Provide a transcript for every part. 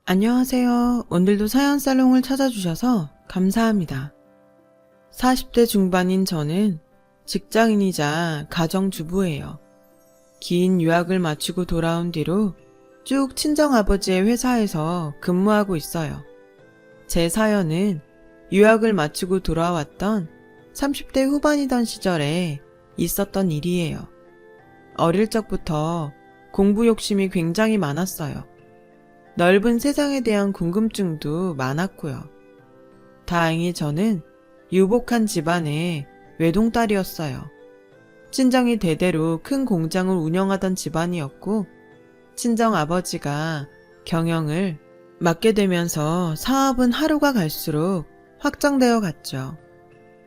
안녕하세요. 오늘도 사연 살롱을 찾아주셔서 감사합니다. 40대 중반인 저는 직장인이자 가정주부예요. 긴 유학을 마치고 돌아온 뒤로 쭉 친정아버지의 회사에서 근무하고 있어요. 제 사연은 유학을 마치고 돌아왔던 30대 후반이던 시절에 있었던 일이에요. 어릴 적부터 공부 욕심이 굉장히 많았어요. 넓은 세상에 대한 궁금증도 많았고요. 다행히 저는 유복한 집안의 외동딸이었어요. 친정이 대대로 큰 공장을 운영하던 집안이었고 친정 아버지가 경영을 맡게 되면서 사업은 하루가 갈수록 확장되어 갔죠.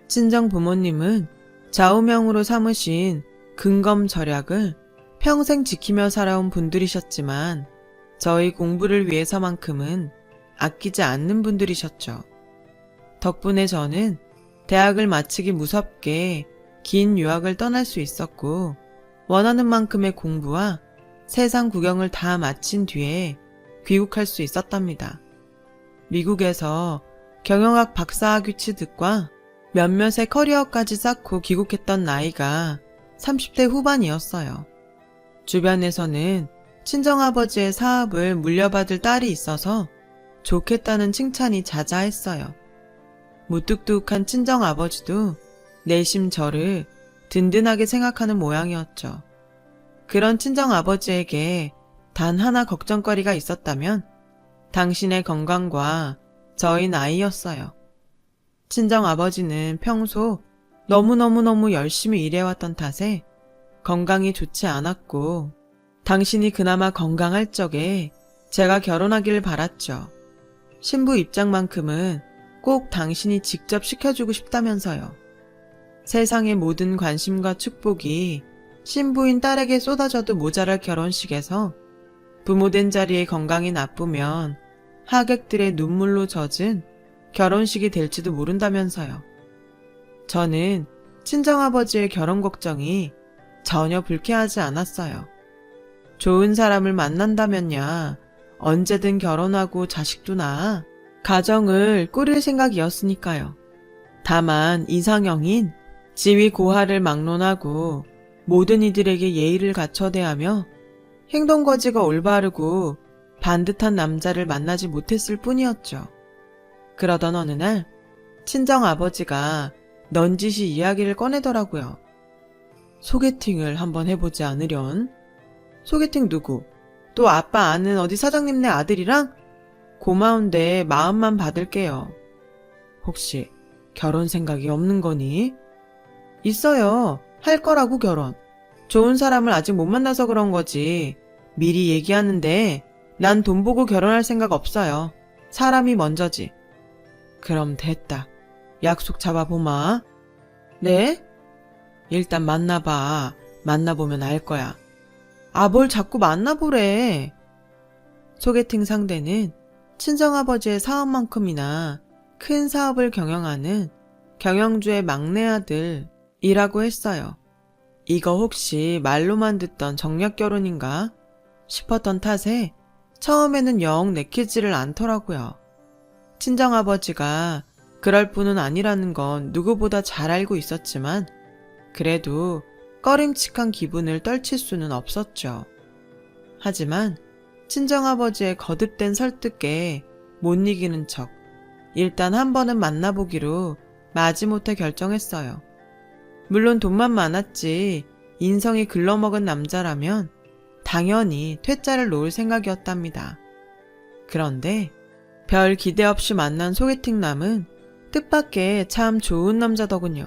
친정 부모님은 좌우명으로 삼으신 근검절약을 평생 지키며 살아온 분들이셨지만 저희 공부를 위해서만큼은 아끼지 않는 분들이셨죠. 덕분에 저는 대학을 마치기 무섭게 긴 유학을 떠날 수 있었고 원하는 만큼의 공부와 세상 구경을 다 마친 뒤에 귀국할 수 있었답니다. 미국에서 경영학 박사학위 취득과 몇몇의 커리어까지 쌓고 귀국했던 나이가 30대 후반이었어요. 주변에서는 친정아버지의 사업을 물려받을 딸이 있어서 좋겠다는 칭찬이 자자했어요. 무뚝뚝한 친정아버지도 내심 저를 든든하게 생각하는 모양이었죠. 그런 친정아버지에게 단 하나 걱정거리가 있었다면 당신의 건강과 저희 나이였어요. 친정아버지는 평소 너무너무 열심히 일해왔던 탓에 건강이 좋지 않았고 당신이 그나마 건강할 적에 제가 결혼하기를 바랐죠. 신부 입장만큼은 꼭 당신이 직접 시켜주고 싶다면서요. 세상의 모든 관심과 축복이 신부인 딸에게 쏟아져도 모자랄 결혼식에서 부모된 자리에 건강이 나쁘면 하객들의 눈물로 젖은 결혼식이 될지도 모른다면서요. 저는 친정아버지의 결혼 걱정이 전혀 불쾌하지 않았어요. 좋은 사람을 만난다면야 언제든 결혼하고 자식도 낳아 가정을 꾸릴 생각이었으니까요. 다만 이상형인 지위 고하를 막론하고 모든 이들에게 예의를 갖춰 대하며 행동거지가 올바르고 반듯한 남자를 만나지 못했을 뿐이었죠. 그러던 어느 날 친정아버지가 넌지시 이야기를 꺼내더라고요. 소개팅을 한번 해보지 않으련? 소개팅 누구? 또 아빠 아는 어디 사장님네 아들이랑? 고마운데 마음만 받을게요. 혹시 결혼 생각이 없는 거니? 있어요. 할 거라고 결혼. 좋은 사람을 아직 못 만나서 그런 거지. 미리 얘기하는데 난 돈 보고 결혼할 생각 없어요. 사람이 먼저지. 그럼 됐다. 약속 잡아보마. 네? 일단 만나봐. 만나보면 알 거야. 뭘 자꾸 만나보래. 소개팅 상대는 친정아버지의 사업만큼이나 큰 사업을 경영하는 경영주의 막내 아들이라고 했어요. 이거 혹시 말로만 듣던 정략결혼인가 싶었던 탓에 처음에는 영 내키지를 않더라고요. 친정아버지가 그럴 뿐은 아니라는 건 누구보다 잘 알고 있었지만 그래도 꺼림칙한 기분을 떨칠 수는 없었죠. 하지만 친정아버지의 거듭된 설득에 못 이기는 척 일단 한 번은 만나보기로 마지못해 결정했어요. 물론 돈만 많았지 인성이 글러먹은 남자라면 당연히 퇴짜를 놓을 생각이었답니다. 그런데 별 기대 없이 만난 소개팅남은 뜻밖의 참 좋은 남자더군요.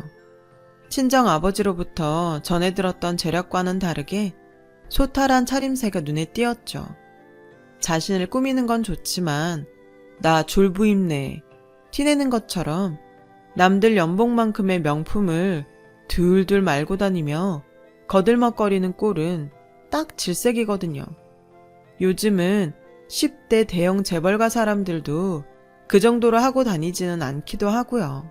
친정 아버지로부터 전해 들었던 재력과는 다르게 소탈한 차림새가 눈에 띄었죠. 자신을 꾸미는 건 좋지만 나 졸부입네 티내는 것처럼 남들 연봉만큼의 명품을 둘둘 말고 다니며 거들먹거리는 꼴은 딱 질색이거든요. 요즘은 10대 대형 재벌가 사람들도 그 정도로 하고 다니지는 않기도 하고요.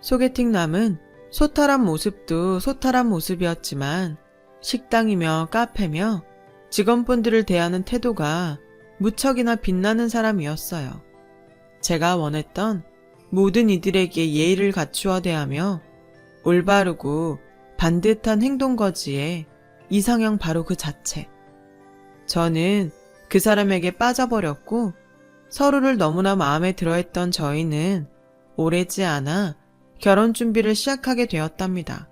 소개팅남은 소탈한 모습도 소탈한 모습이었지만 식당이며 카페며 직원분들을 대하는 태도가 무척이나 빛나는 사람이었어요. 제가 원했던 모든 이들에게 예의를 갖추어 대하며 올바르고 반듯한 행동거지에 이상형 바로 그 자체. 저는 그 사람에게 빠져버렸고 서로를 너무나 마음에 들어했던 저희는 오래지 않아 결혼 준비를 시작하게 되었답니다.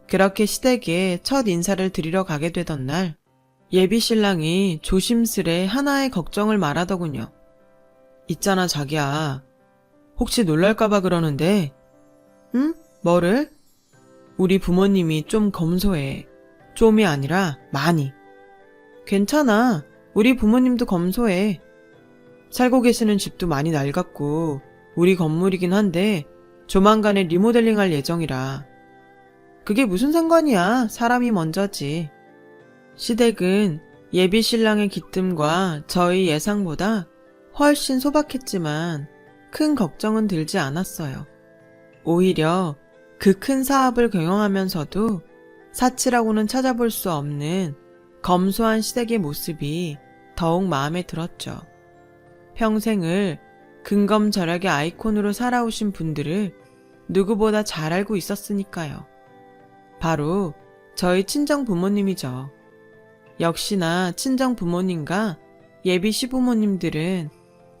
그렇게 시댁에 첫 인사를 드리러 가게 되던 날, 예비 신랑이 조심스레 하나의 걱정을 말하더군요. 있잖아, 자기야. 혹시 놀랄까봐 그러는데, 응? 뭐를? 우리 부모님이 좀 검소해. 좀이 아니라 많이. 괜찮아. 우리 부모님도 검소해. 살고 계시는 집도 많이 낡았고, 우리 건물이긴 한데, 조만간에 리모델링 할 예정이라. 그게 무슨 상관이야. 사람이 먼저지. 시댁은 예비 신랑의 기뜸과 저희 예상보다 훨씬 소박했지만 큰 걱정은 들지 않았어요. 오히려 그 큰 사업을 경영하면서도 사치라고는 찾아볼 수 없는 검소한 시댁의 모습이 더욱 마음에 들었죠. 평생을 근검절약의 아이콘으로 살아오신 분들을 누구보다 잘 알고 있었으니까요. 바로 저희 친정 부모님이죠. 역시나 친정 부모님과 예비 시부모님들은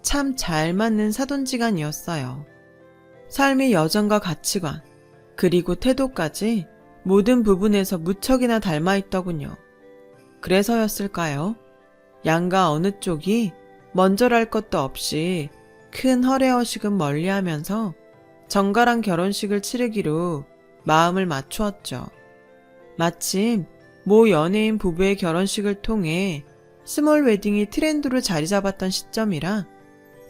참 잘 맞는 사돈지간이었어요. 삶의 여정과 가치관, 그리고 태도까지 모든 부분에서 무척이나 닮아있더군요. 그래서였을까요? 양가 어느 쪽이 먼저랄 것도 없이 큰 허례허식은 멀리하면서 정갈한 결혼식을 치르기로 마음을 맞추었죠. 마침 모 연예인 부부의 결혼식을 통해 스몰 웨딩이 트렌드로 자리 잡았던 시점이라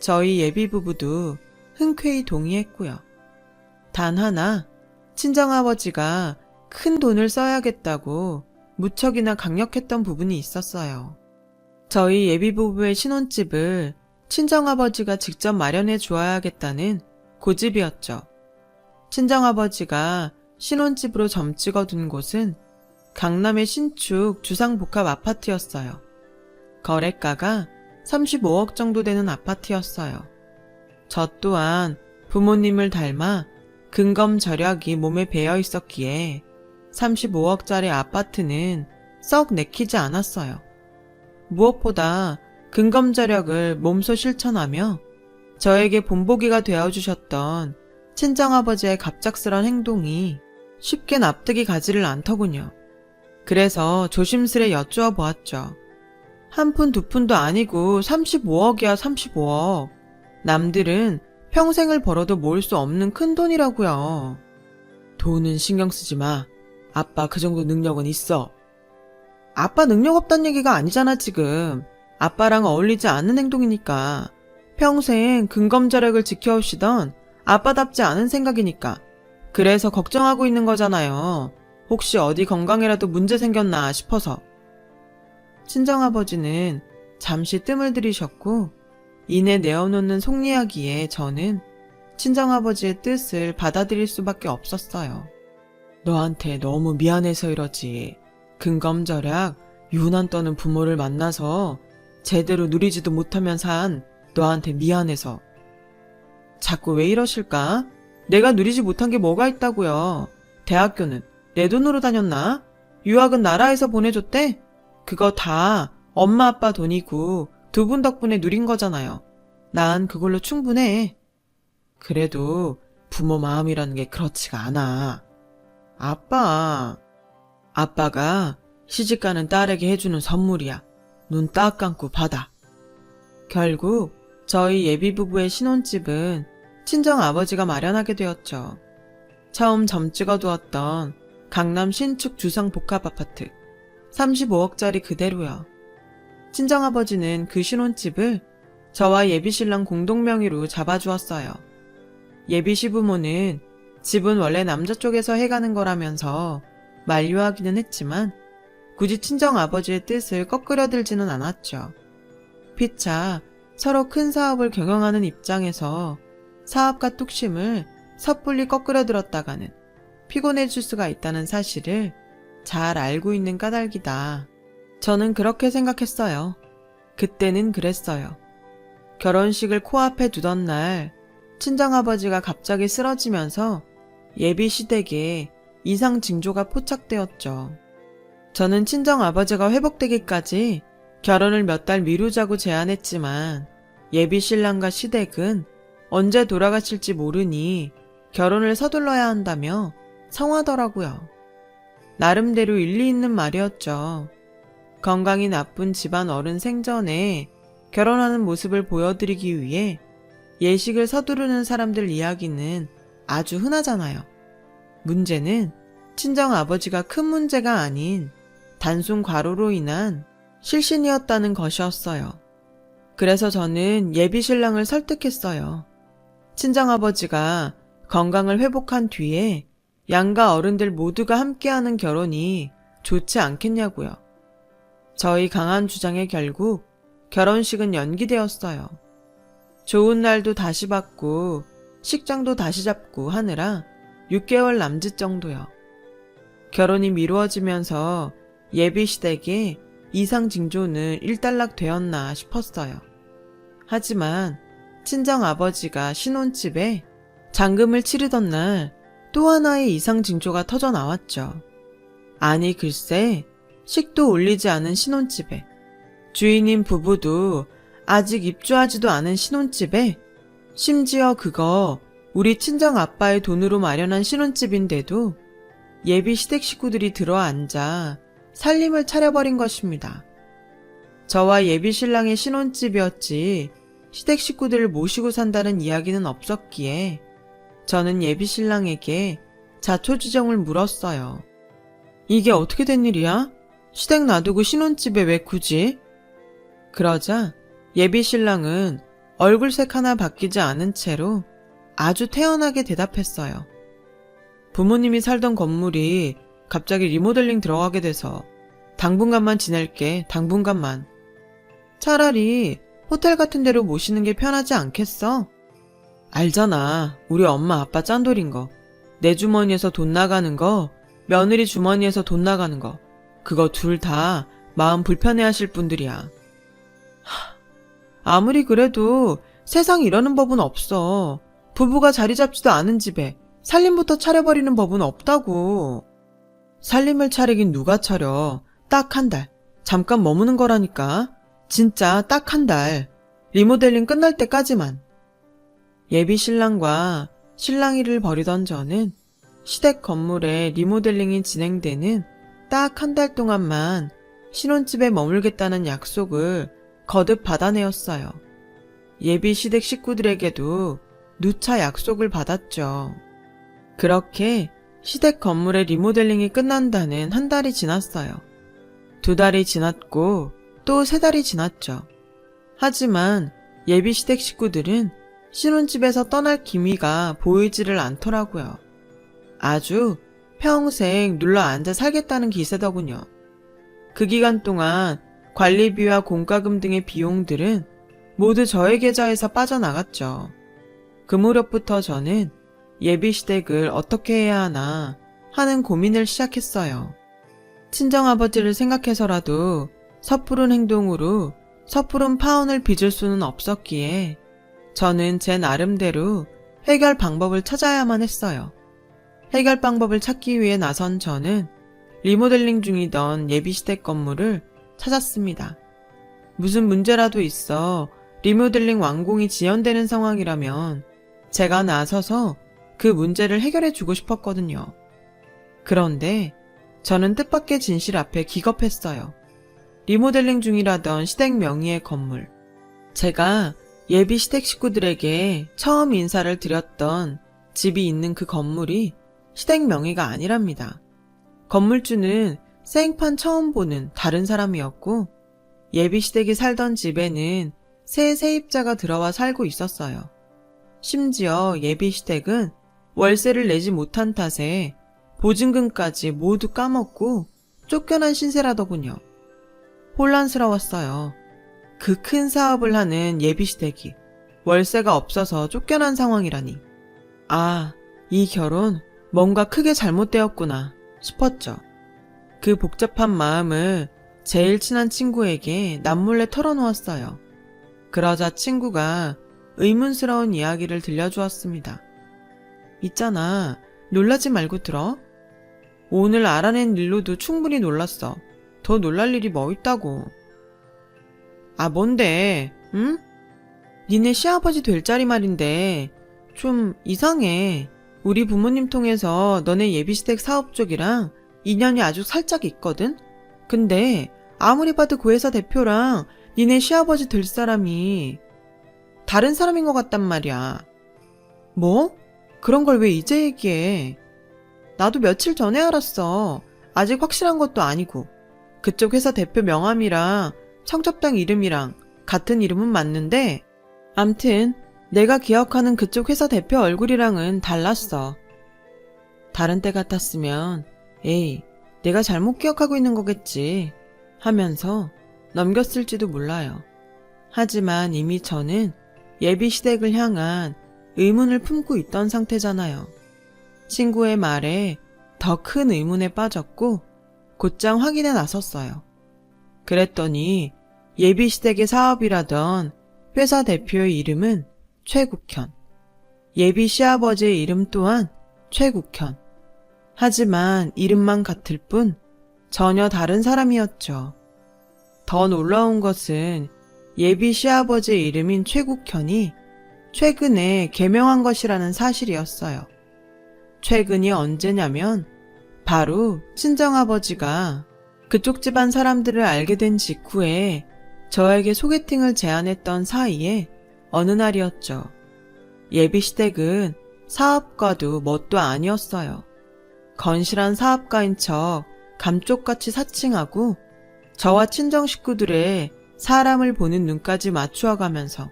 저희 예비 부부도 흔쾌히 동의했고요. 단 하나, 친정아버지가 큰 돈을 써야겠다고 무척이나 강력했던 부분이 있었어요. 저희 예비 부부의 신혼집을 친정아버지가 직접 마련해 주어야겠다는 고집이었죠. 친정아버지가 신혼집으로 점 찍어둔 곳은 강남의 신축 주상복합 아파트였어요. 거래가가 35억 정도 되는 아파트였어요. 저 또한 부모님을 닮아 근검절약이 몸에 배어 있었기에 35억짜리 아파트는 썩 내키지 않았어요. 무엇보다 근검절약을 몸소 실천하며 저에게 본보기가 되어주셨던 친정아버지의 갑작스런 행동이 쉽게 납득이 가지를 않더군요. 그래서 조심스레 여쭈어 보았죠. 한 푼 두 푼도 아니고 35억이야 35억. 남들은 평생을 벌어도 모을 수 없는 큰 돈이라고요. 돈은 신경 쓰지 마. 아빠 그 정도 능력은 있어. 아빠 능력 없단 얘기가 아니잖아 지금. 아빠랑 어울리지 않는 행동이니까. 평생 근검절약을 지켜오시던 아빠답지 않은 생각이니까. 그래서 걱정하고 있는 거잖아요. 혹시 어디 건강에라도 문제 생겼나 싶어서. 친정아버지는 잠시 뜸을 들이셨고 이내 내어놓는 속 이야기에 저는 친정아버지의 뜻을 받아들일 수밖에 없었어요. 너한테 너무 미안해서 이러지. 근검절약 유난 떠는 부모를 만나서 제대로 누리지도 못하면 산 너한테 미안해서. 자꾸 왜 이러실까? 내가 누리지 못한 게 뭐가 있다고요. 대학교는 내 돈으로 다녔나? 유학은 나라에서 보내줬대? 그거 다 엄마 아빠 돈이고 두 분 덕분에 누린 거잖아요. 난 그걸로 충분해. 그래도 부모 마음이라는 게 그렇지가 않아. 아빠가 시집가는 딸에게 해주는 선물이야. 눈 딱 감고 받아. 결국 저희 예비부부의 신혼집은 친정아버지가 마련하게 되었죠. 처음 점 찍어두었던 강남 신축 주상복합아파트 35억짜리 그대로요. 친정아버지는 그 신혼집을 저와 예비신랑 공동명의로 잡아주었어요. 예비시부모는 집은 원래 남자 쪽에서 해가는 거라면서 만류하기는 했지만 굳이 친정아버지의 뜻을 꺾으려 들지는 않았죠. 피차 서로 큰 사업을 경영하는 입장에서 사업과 뚝심을 섣불리 꺾으려 들었다가는 피곤해질 수가 있다는 사실을 잘 알고 있는 까닭이다. 저는 그렇게 생각했어요. 그때는 그랬어요. 결혼식을 코앞에 두던 날 친정아버지가 갑자기 쓰러지면서 예비 시댁에 이상 징조가 포착되었죠. 저는 친정아버지가 회복되기까지 결혼을 몇 달 미루자고 제안했지만 예비 신랑과 시댁은 언제 돌아가실지 모르니 결혼을 서둘러야 한다며 성하더라고요. 나름대로 일리 있는 말이었죠. 건강이 나쁜 집안 어른 생전에 결혼하는 모습을 보여드리기 위해 예식을 서두르는 사람들 이야기는 아주 흔하잖아요. 문제는 친정아버지가 큰 문제가 아닌 단순 과로로 인한 실신이었다는 것이었어요. 그래서 저는 예비 신랑을 설득했어요. 친정아버지가 건강을 회복한 뒤에 양가 어른들 모두가 함께하는 결혼이 좋지 않겠냐고요. 저희 강한 주장에 결국 결혼식은 연기되었어요. 좋은 날도 다시 받고 식장도 다시 잡고 하느라 6개월 남짓 정도요. 결혼이 미루어지면서 예비 시댁에 이상 징조는 일단락 되었나 싶었어요. 하지만 친정아버지가 신혼집에 잔금을 치르던 날 또 하나의 이상 징조가 터져 나왔죠. 아니 글쎄 식도 올리지 않은 신혼집에 주인인 부부도 아직 입주하지도 않은 신혼집에 심지어 그거 우리 친정아빠의 돈으로 마련한 신혼집인데도 예비 시댁 식구들이 들어앉아 살림을 차려버린 것입니다. 저와 예비 신랑의 신혼집이었지 시댁 식구들을 모시고 산다는 이야기는 없었기에 저는 예비 신랑에게 자초지종을 물었어요. 이게 어떻게 된 일이야? 시댁 놔두고 신혼집에 왜 굳이? 그러자 예비 신랑은 얼굴색 하나 바뀌지 않은 채로 아주 태연하게 대답했어요. 부모님이 살던 건물이 갑자기 리모델링 들어가게 돼서 당분간만 지낼게, 당분간만. 차라리 호텔 같은 데로 모시는 게 편하지 않겠어? 알잖아. 우리 엄마 아빠 짠돌인 거. 내 주머니에서 돈 나가는 거, 며느리 주머니에서 돈 나가는 거. 그거 둘 다 마음 불편해하실 분들이야. 아무리 그래도 세상 이러는 법은 없어. 부부가 자리 잡지도 않은 집에 살림부터 차려버리는 법은 없다고. 살림을 차리긴 누가 차려. 딱 한 달. 잠깐 머무는 거라니까. 진짜 딱 한 달. 리모델링 끝날 때까지만. 예비 신랑과 신랑이를 벌이던 저는 시댁 건물에 리모델링이 진행되는 딱 한 달 동안만 신혼집에 머물겠다는 약속을 거듭 받아내었어요. 예비 시댁 식구들에게도 누차 약속을 받았죠. 그렇게 시댁 건물의 리모델링이 끝난다는 한 달이 지났어요. 2달이 지났고 또 3달이 지났죠. 하지만 예비 시댁 식구들은 신혼집에서 떠날 기미가 보이지를 않더라고요. 아주 평생 눌러 앉아 살겠다는 기세더군요. 그 기간 동안 관리비와 공과금 등의 비용들은 모두 저의 계좌에서 빠져나갔죠. 그 무렵부터 저는 예비 시댁을 어떻게 해야 하나 하는 고민을 시작했어요. 친정아버지를 생각해서라도 섣부른 행동으로 섣부른 파혼을 빚을 수는 없었기에 저는 제 나름대로 해결 방법을 찾아야만 했어요. 해결 방법을 찾기 위해 나선 저는 리모델링 중이던 예비시댁 건물을 찾았습니다. 무슨 문제라도 있어 리모델링 완공이 지연되는 상황이라면 제가 나서서 그 문제를 해결해 주고 싶었거든요. 그런데 저는 뜻밖의 진실 앞에 기겁했어요. 리모델링 중이라던 시댁 명의의 건물. 제가 예비 시댁 식구들에게 처음 인사를 드렸던 집이 있는 그 건물이 시댁 명의가 아니랍니다. 건물주는 생판 처음 보는 다른 사람이었고 예비 시댁이 살던 집에는 새 세입자가 들어와 살고 있었어요. 심지어 예비 시댁은 월세를 내지 못한 탓에 보증금까지 모두 까먹고 쫓겨난 신세라더군요. 혼란스러웠어요. 그 큰 사업을 하는 예비 시댁이 월세가 없어서 쫓겨난 상황이라니. 아, 이 결혼 뭔가 크게 잘못되었구나 싶었죠. 그 복잡한 마음을 제일 친한 친구에게 남몰래 털어놓았어요. 그러자 친구가 의문스러운 이야기를 들려주었습니다. 있잖아, 놀라지 말고 들어. 오늘 알아낸 일로도 충분히 놀랐어. 더 놀랄 일이 뭐 있다고. 아, 뭔데, 응? 니네 시아버지 될 자리 말인데 좀 이상해. 우리 부모님 통해서 너네 예비시댁 사업 쪽이랑 인연이 아주 살짝 있거든? 근데 아무리 봐도 그 회사 대표랑 니네 시아버지 될 사람이 다른 사람인 것 같단 말이야. 뭐? 그런 걸 왜 이제 얘기해? 나도 며칠 전에 알았어. 아직 확실한 것도 아니고. 그쪽 회사 대표 명함이랑 청첩장 이름이랑 같은 이름은 맞는데 암튼 내가 기억하는 그쪽 회사 대표 얼굴이랑은 달랐어. 다른 때 같았으면 에이, 내가 잘못 기억하고 있는 거겠지 하면서 넘겼을지도 몰라요. 하지만 이미 저는 예비 시댁을 향한 의문을 품고 있던 상태잖아요. 친구의 말에 더 큰 의문에 빠졌고 곧장 확인에 나섰어요. 그랬더니 예비 시댁의 사업이라던 회사 대표의 이름은 최국현. 예비 시아버지의 이름 또한 최국현. 하지만 이름만 같을 뿐 전혀 다른 사람이었죠. 더 놀라운 것은 예비 시아버지의 이름인 최국현이 최근에 개명한 것이라는 사실이었어요. 최근이 언제냐면 바로 친정아버지가 그쪽 집안 사람들을 알게 된 직후에 저에게 소개팅을 제안했던 사이에 어느 날이었죠. 예비시댁은 사업가도 뭣도 아니었어요. 건실한 사업가인 척 감쪽같이 사칭하고 저와 친정 식구들의 사람을 보는 눈까지 맞추어가면서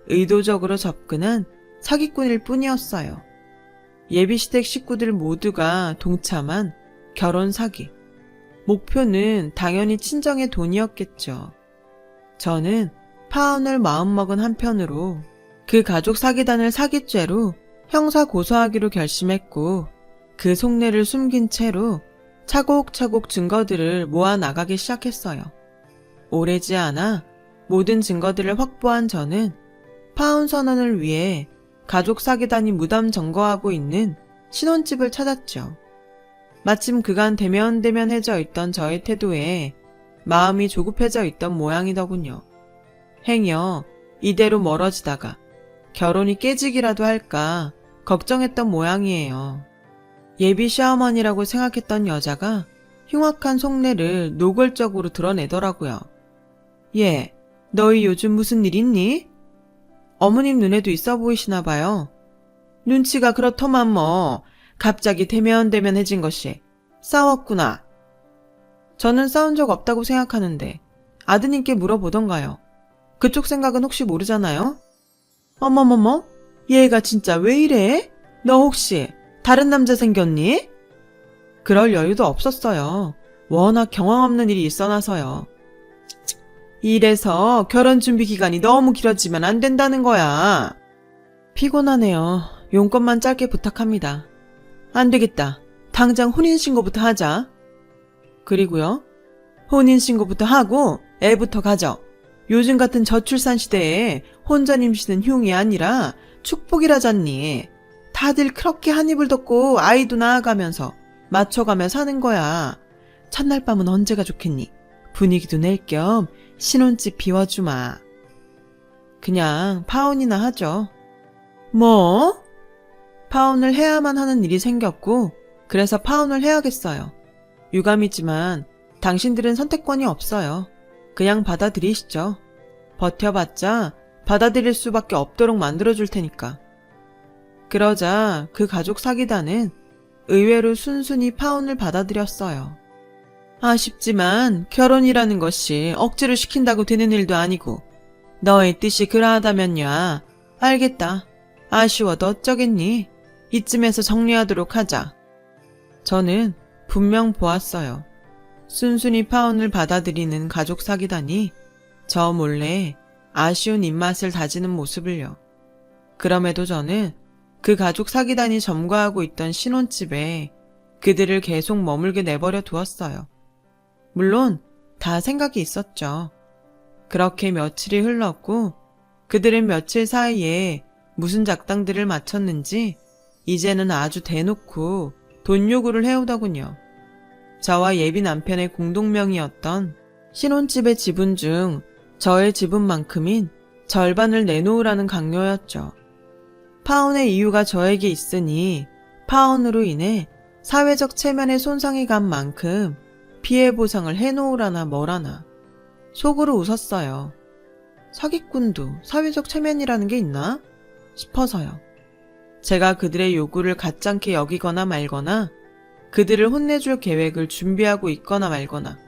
의도적으로 접근한 사기꾼일 뿐이었어요. 예비시댁 식구들 모두가 동참한 결혼 사기. 목표는 당연히 친정의 돈이었겠죠. 저는 파혼을 마음먹은 한편으로 그 가족 사기단을 사기죄로 형사 고소하기로 결심했고 그 속내를 숨긴 채로 차곡차곡 증거들을 모아 나가기 시작했어요. 오래지 않아 모든 증거들을 확보한 저는 파혼 선언을 위해 가족 사기단이 무담 점거하고 있는 신혼집을 찾았죠. 마침 그간 대면대면해져 있던 저의 태도에 마음이 조급해져 있던 모양이더군요. 행여 이대로 멀어지다가 결혼이 깨지기라도 할까 걱정했던 모양이에요. 예비 시어머니라고 생각했던 여자가 흉악한 속내를 노골적으로 드러내더라고요. 예, 너희 요즘 무슨 일 있니? 어머님 눈에도 있어 보이시나 봐요. 눈치가 그렇더만 뭐 갑자기 대면대면해진 것이 싸웠구나. 저는 싸운 적 없다고 생각하는데 아드님께 물어보던가요. 그쪽 생각은 혹시 모르잖아요? 어머머머, 얘가 진짜 왜 이래? 너 혹시 다른 남자 생겼니? 그럴 여유도 없었어요. 워낙 경황 없는 일이 있어나서요. 이래서 결혼 준비 기간이 너무 길어지면 안 된다는 거야. 피곤하네요. 용건만 짧게 부탁합니다. 안 되겠다. 당장 혼인신고부터 하자. 그리고요? 혼인신고부터 하고 애부터 가져. 요즘 같은 저출산 시대에 혼자 임신은 흉이 아니라 축복이라잖니. 다들 그렇게 한 입을 덮고 아이도 낳아가면서 맞춰가며 사는 거야. 첫날 밤은 언제가 좋겠니? 분위기도 낼 겸 신혼집 비워주마. 그냥 파혼이나 하죠. 뭐? 파혼을 해야만 하는 일이 생겼고 그래서 파혼을 해야겠어요. 유감이지만 당신들은 선택권이 없어요. 그냥 받아들이시죠. 버텨봤자 받아들일 수밖에 없도록 만들어줄 테니까. 그러자 그 가족 사기단은 의외로 순순히 파혼을 받아들였어요. 아쉽지만 결혼이라는 것이 억지로 시킨다고 되는 일도 아니고 너의 뜻이 그러하다면야 알겠다. 아쉬워도 어쩌겠니? 이쯤에서 정리하도록 하자. 저는 분명 보았어요. 순순히 파혼을 받아들이는 가족 사기단이 저 몰래 아쉬운 입맛을 다지는 모습을요. 그럼에도 저는 그 가족 사기단이 점거하고 있던 신혼집에 그들을 계속 머물게 내버려 두었어요. 물론 다 생각이 있었죠. 그렇게 며칠이 흘렀고 그들은 며칠 사이에 무슨 작당들을 마쳤는지 이제는 아주 대놓고 돈 요구를 해오더군요. 저와 예비 남편의 공동명의였던 신혼집의 지분 중 저의 지분만큼인 절반을 내놓으라는 강요였죠. 파혼의 이유가 저에게 있으니 파혼으로 인해 사회적 체면에 손상이 간 만큼 피해 보상을 해놓으라나 뭐라나. 속으로 웃었어요. 사기꾼도 사회적 체면이라는 게 있나 싶어서요. 제가 그들의 요구를 가짜게 여기거나 말거나 그들을 혼내줄 계획을 준비하고 있거나 말거나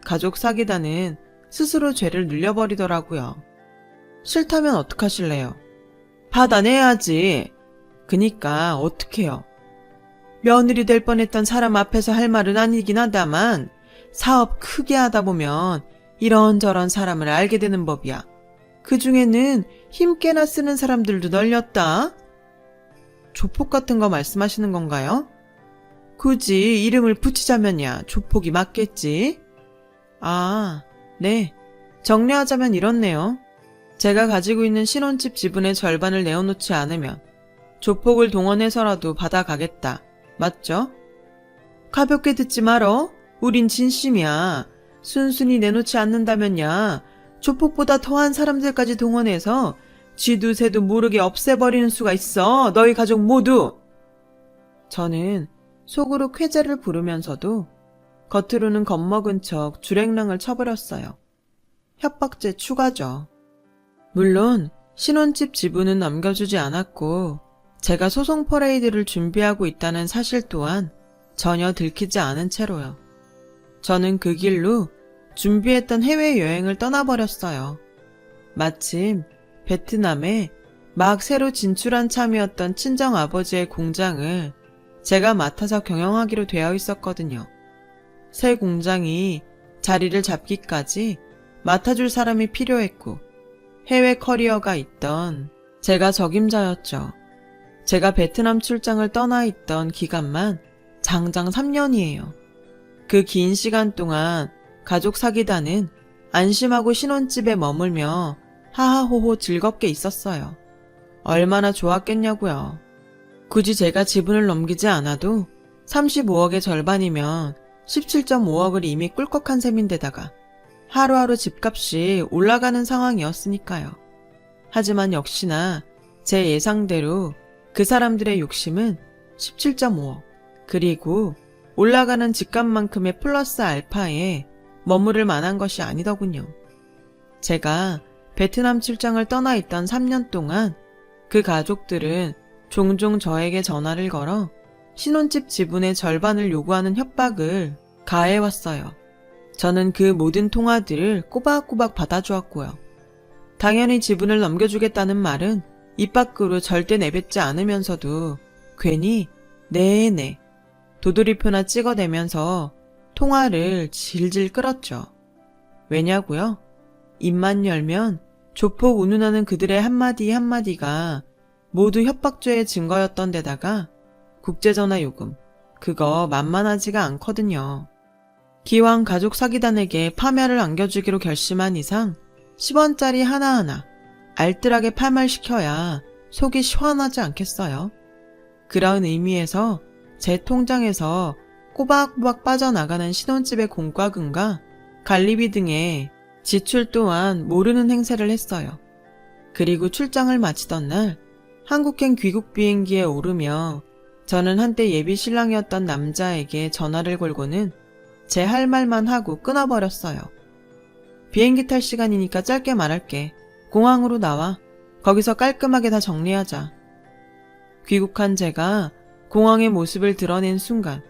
가족 사기단은 스스로 죄를 늘려버리더라고요. 싫다면 어떡하실래요? 받아내야지. 그니까 어떡해요. 며느리 될 뻔했던 사람 앞에서 할 말은 아니긴 하다만 사업 크게 하다 보면 이런저런 사람을 알게 되는 법이야. 그중에는 힘께나 쓰는 사람들도 널렸다. 조폭 같은 거 말씀하시는 건가요? 굳이 이름을 붙이자면야 조폭이 맞겠지. 아, 네. 정리하자면 이렇네요. 제가 가지고 있는 신혼집 지분의 절반을 내어놓지 않으면 조폭을 동원해서라도 받아가겠다. 맞죠? 가볍게 듣지 말어. 우린 진심이야. 순순히 내놓지 않는다면야 조폭보다 더한 사람들까지 동원해서 쥐도 새도 모르게 없애버리는 수가 있어. 너희 가족 모두. 저는 속으로 쾌재를 부르면서도 겉으로는 겁먹은 척 주랭랑을 쳐버렸어요. 협박죄 추가죠. 물론 신혼집 지분은 넘겨주지 않았고 제가 소송 퍼레이드를 준비하고 있다는 사실 또한 전혀 들키지 않은 채로요. 저는 그 길로 준비했던 해외여행을 떠나버렸어요. 마침 베트남에 막 새로 진출한 참이었던 친정아버지의 공장을 제가 맡아서 경영하기로 되어 있었거든요. 새 공장이 자리를 잡기까지 맡아줄 사람이 필요했고 해외 커리어가 있던 제가 적임자였죠. 제가 베트남 출장을 떠나 있던 기간만 장장 3년이에요. 그 긴 시간 동안 가족 사기단은 안심하고 신혼집에 머물며 하하호호 즐겁게 있었어요. 얼마나 좋았겠냐고요. 굳이 제가 지분을 넘기지 않아도 35억의 절반이면 17.5억을 이미 꿀꺽한 셈인데다가 하루하루 집값이 올라가는 상황이었으니까요. 하지만 역시나 제 예상대로 그 사람들의 욕심은 17.5억 그리고 올라가는 집값만큼의 플러스 알파에 머무를 만한 것이 아니더군요. 제가 베트남 출장을 떠나 있던 3년 동안 그 가족들은 종종 저에게 전화를 걸어 신혼집 지분의 절반을 요구하는 협박을 가해왔어요. 저는 그 모든 통화들을 꼬박꼬박 받아주었고요. 당연히 지분을 넘겨주겠다는 말은 입 밖으로 절대 내뱉지 않으면서도 괜히 네네 도돌이표나 찍어대면서 통화를 질질 끌었죠. 왜냐고요? 입만 열면 조폭 운운하는 그들의 한마디 한마디가 모두 협박죄의 증거였던 데다가 국제전화 요금, 그거 만만하지가 않거든요. 기왕 가족 사기단에게 파멸을 안겨주기로 결심한 이상 10원짜리 하나하나 알뜰하게 파멸시켜야 속이 시원하지 않겠어요? 그런 의미에서 제 통장에서 꼬박꼬박 빠져나가는 신혼집의 공과금과 관리비 등의 지출 또한 모르는 행세를 했어요. 그리고 출장을 마치던 날 한국행 귀국 비행기에 오르며 저는 한때 예비 신랑이었던 남자에게 전화를 걸고는 제 할 말만 하고 끊어버렸어요. 비행기 탈 시간이니까 짧게 말할게. 공항으로 나와. 거기서 깔끔하게 다 정리하자. 귀국한 제가 공항의 모습을 드러낸 순간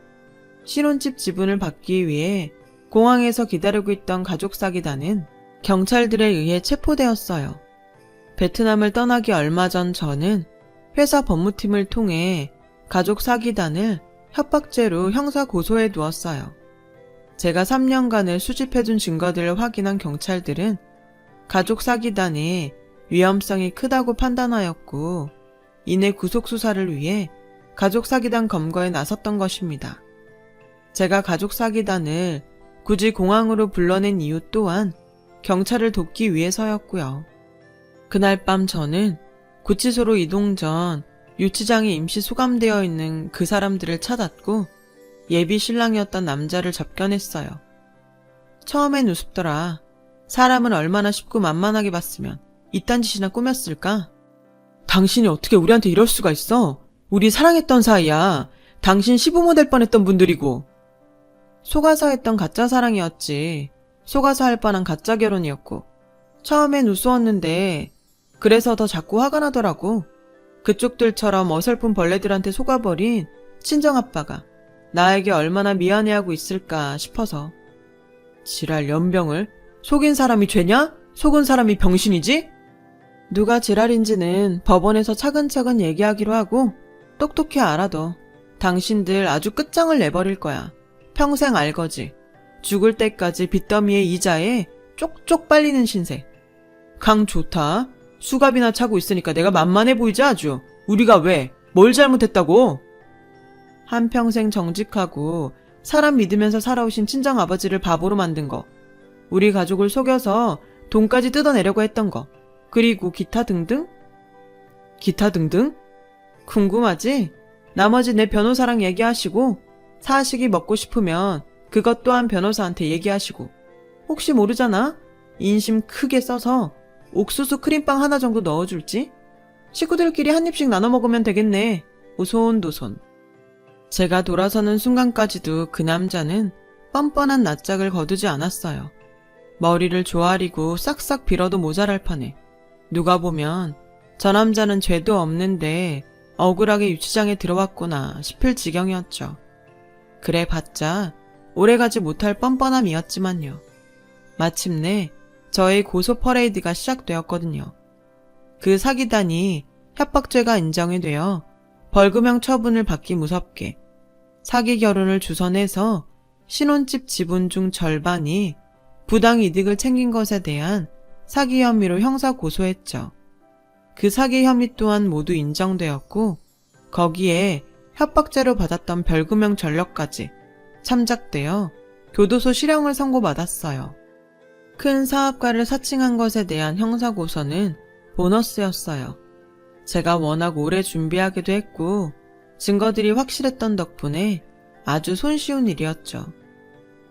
신혼집 지분을 받기 위해 공항에서 기다리고 있던 가족 사기단은 경찰들에 의해 체포되었어요. 베트남을 떠나기 얼마 전 저는 회사 법무팀을 통해 가족 사기단을 협박죄로 형사 고소해 두었어요. 제가 3년간을 수집해둔 증거들을 확인한 경찰들은 가족 사기단의 위험성이 크다고 판단하였고 이내 구속수사를 위해 가족 사기단 검거에 나섰던 것입니다. 제가 가족 사기단을 굳이 공항으로 불러낸 이유 또한 경찰을 돕기 위해서였고요. 그날 밤 저는 구치소로 이동 전 유치장에 임시 수감되어 있는 그 사람들을 찾았고 예비 신랑이었던 남자를 접견했어요. 처음엔 우습더라. 사람은 얼마나 쉽고 만만하게 봤으면 이딴 짓이나 꾸몄을까? 당신이 어떻게 우리한테 이럴 수가 있어? 우리 사랑했던 사이야. 당신 시부모 될 뻔했던 분들이고. 속아서 했던 가짜 사랑이었지. 속아서 할 뻔한 가짜 결혼이었고. 처음엔 우스웠는데 그래서 더 자꾸 화가 나더라고. 그쪽들처럼 어설픈 벌레들한테 속아버린 친정아빠가 나에게 얼마나 미안해하고 있을까 싶어서. 지랄 연병을? 속인 사람이 죄냐? 속은 사람이 병신이지? 누가 지랄인지는 법원에서 차근차근 얘기하기로 하고 똑똑히 알아도 당신들 아주 끝장을 내버릴 거야. 평생 알거지. 죽을 때까지 빚더미의 이자에 쪽쪽 빨리는 신세. 강 좋다. 수갑이나 차고 있으니까 내가 만만해 보이지 아주. 우리가 왜? 뭘 잘못했다고? 한평생 정직하고 사람 믿으면서 살아오신 친정아버지를 바보로 만든 거. 우리 가족을 속여서 돈까지 뜯어내려고 했던 거. 그리고 기타 등등? 기타 등등? 궁금하지? 나머지 내 변호사랑 얘기하시고 사식이 먹고 싶으면 그것 또한 변호사한테 얘기하시고 혹시 모르잖아? 인심 크게 써서 옥수수 크림빵 하나 정도 넣어줄지? 식구들끼리 한 입씩 나눠 먹으면 되겠네. 오손도손. 제가 돌아서는 순간까지도 그 남자는 뻔뻔한 낯짝을 거두지 않았어요. 머리를 조아리고 싹싹 빌어도 모자랄 판에 누가 보면 저 남자는 죄도 없는데 억울하게 유치장에 들어왔구나 싶을 지경이었죠. 그래봤자 오래가지 못할 뻔뻔함이었지만요. 마침내 저의 고소 퍼레이드가 시작되었거든요. 그 사기단이 협박죄가 인정이 되어 벌금형 처분을 받기 무섭게 사기 결혼을 주선해서 신혼집 지분 중 절반이 부당 이득을 챙긴 것에 대한 사기 혐의로 형사 고소했죠. 그 사기 혐의 또한 모두 인정되었고 거기에 협박죄로 받았던 벌금형 전력까지 참작되어 교도소 실형을 선고받았어요. 큰 사업가를 사칭한 것에 대한 형사고소는 보너스였어요. 제가 워낙 오래 준비하기도 했고 증거들이 확실했던 덕분에 아주 손쉬운 일이었죠.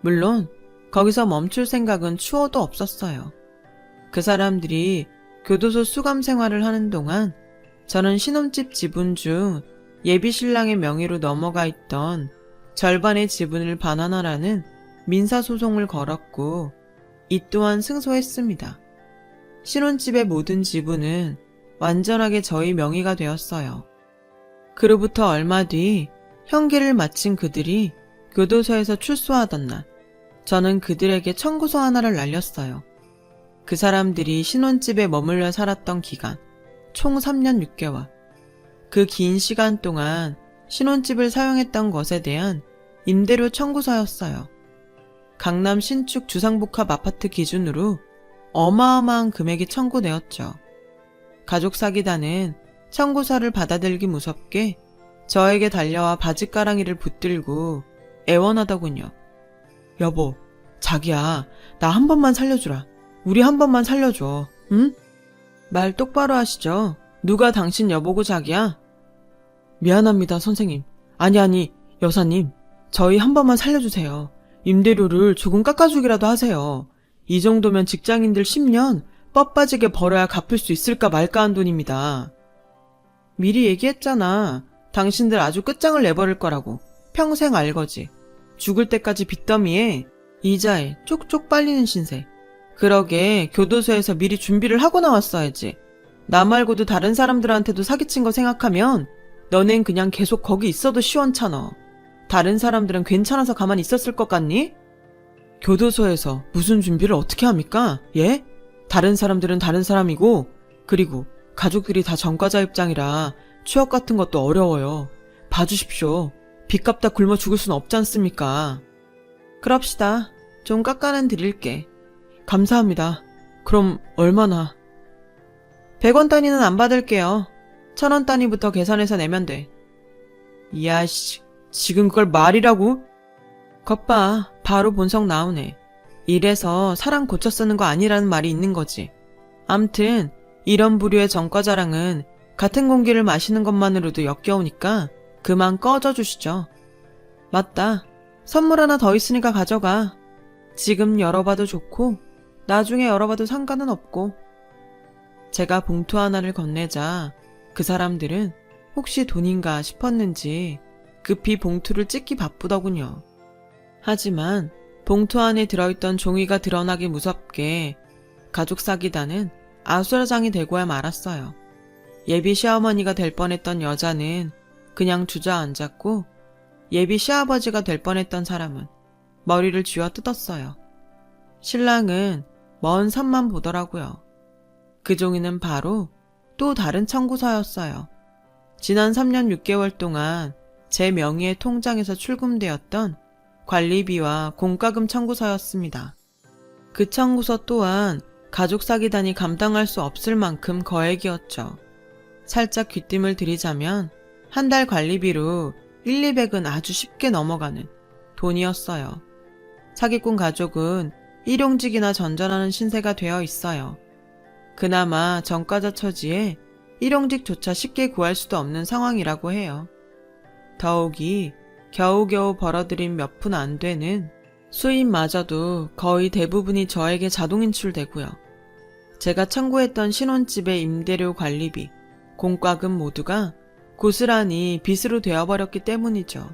물론 거기서 멈출 생각은 추호도 없었어요. 그 사람들이 교도소 수감 생활을 하는 동안 저는 신혼집 지분 중 예비 신랑의 명의로 넘어가 있던 절반의 지분을 반환하라는 민사소송을 걸었고 이 또한 승소했습니다. 신혼집의 모든 지분은 완전하게 저희 명의가 되었어요. 그로부터 얼마 뒤 형기를 마친 그들이 교도소에서 출소하던 날 저는 그들에게 청구서 하나를 날렸어요. 그 사람들이 신혼집에 머물러 살았던 기간 총 3년 6개월. 그 긴 시간 동안 신혼집을 사용했던 것에 대한 임대료 청구서였어요. 강남 신축 주상복합 아파트 기준으로 어마어마한 금액이 청구되었죠. 가족 사기단은 청구서를 받아들기 무섭게 저에게 달려와 바짓가랑이를 붙들고 애원하더군요. 여보, 자기야, 나 한 번만 살려주라. 우리 한 번만 살려줘. 응? 말 똑바로 하시죠. 누가 당신 여보고 자기야? 미안합니다, 선생님. 아니, 여사님. 저희 한 번만 살려주세요. 임대료를 조금 깎아주기라도 하세요. 이 정도면 직장인들 10년 뻣빠지게 벌어야 갚을 수 있을까 말까 한 돈입니다. 미리 얘기했잖아. 당신들 아주 끝장을 내버릴 거라고. 평생 알거지. 죽을 때까지 빚더미에 이자에 쪽쪽 빨리는 신세. 그러게 교도소에서 미리 준비를 하고 나왔어야지. 나 말고도 다른 사람들한테도 사기친 거 생각하면 너넨 그냥 계속 거기 있어도 시원찮아. 다른 사람들은 괜찮아서 가만히 있었을 것 같니? 교도소에서 무슨 준비를 어떻게 합니까? 예? 다른 사람들은 다른 사람이고 그리고 가족들이 다 전과자 입장이라 취업 같은 것도 어려워요. 봐주십시오. 빚 갚다 굶어 죽을 순 없지 않습니까? 그럽시다. 좀 깎아는 드릴게. 감사합니다. 그럼 얼마나? 100원 단위는 안 받을게요. 1000원 단위부터 계산해서 내면 돼. 이야 씨, 지금 그걸 말이라고? 겉봐, 바로 본성 나오네. 이래서 사람 고쳐 쓰는 거 아니라는 말이 있는 거지. 암튼 이런 부류의 전과 자랑은 같은 공기를 마시는 것만으로도 역겨우니까 그만 꺼져주시죠. 맞다. 선물 하나 더 있으니까 가져가. 지금 열어봐도 좋고 나중에 열어봐도 상관은 없고. 제가 봉투 하나를 건네자 그 사람들은 혹시 돈인가 싶었는지 급히 봉투를 찢기 바쁘더군요. 하지만 봉투 안에 들어있던 종이가 드러나기 무섭게 가족 사기단은 아수라장이 되고야 말았어요. 예비 시어머니가 될 뻔했던 여자는 그냥 주저앉았고 예비 시아버지가 될 뻔했던 사람은 머리를 쥐어 뜯었어요. 신랑은 먼 산만 보더라고요. 그 종이는 바로 또 다른 청구서였어요. 지난 3년 6개월 동안 제 명의의 통장에서 출금되었던 관리비와 공과금 청구서였습니다. 그 청구서 또한 가족 사기단이 감당할 수 없을 만큼 거액이었죠. 살짝 귀띔을 드리자면 한 달 관리비로 1, 200은 아주 쉽게 넘어가는 돈이었어요. 사기꾼 가족은 일용직이나 전전하는 신세가 되어 있어요. 그나마 전과자 처지에 일용직조차 쉽게 구할 수도 없는 상황이라고 해요. 더욱이 겨우겨우 벌어들인 몇 푼 안 되는 수입마저도 거의 대부분이 저에게 자동 인출되고요. 제가 청구했던 신혼집의 임대료 관리비, 공과금 모두가 고스란히 빚으로 되어버렸기 때문이죠.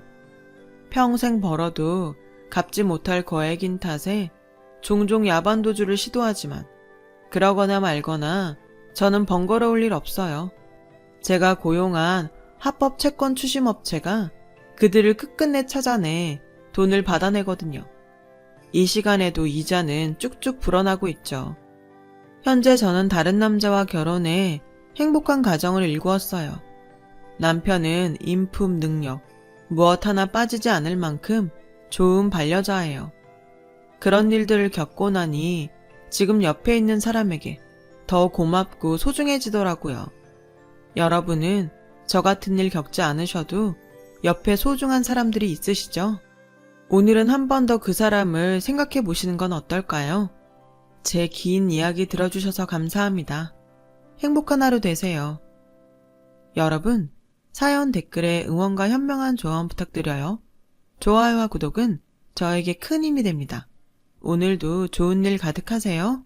평생 벌어도 갚지 못할 거액인 탓에 종종 야반도주를 시도하지만 그러거나 말거나 저는 번거로울 일 없어요. 제가 고용한 합법 채권 추심업체가 그들을 끝끝내 찾아내 돈을 받아내거든요. 이 시간에도 이자는 쭉쭉 불어나고 있죠. 현재 저는 다른 남자와 결혼해 행복한 가정을 일구었어요. 남편은 인품, 능력, 무엇 하나 빠지지 않을 만큼 좋은 반려자예요. 그런 일들을 겪고 나니 지금 옆에 있는 사람에게 더 고맙고 소중해지더라고요. 여러분은 저 같은 일 겪지 않으셔도 옆에 소중한 사람들이 있으시죠? 오늘은 한 번 더 그 사람을 생각해 보시는 건 어떨까요? 제 긴 이야기 들어주셔서 감사합니다. 행복한 하루 되세요. 여러분, 사연 댓글에 응원과 현명한 조언 부탁드려요. 좋아요와 구독은 저에게 큰 힘이 됩니다. 오늘도 좋은 일 가득하세요.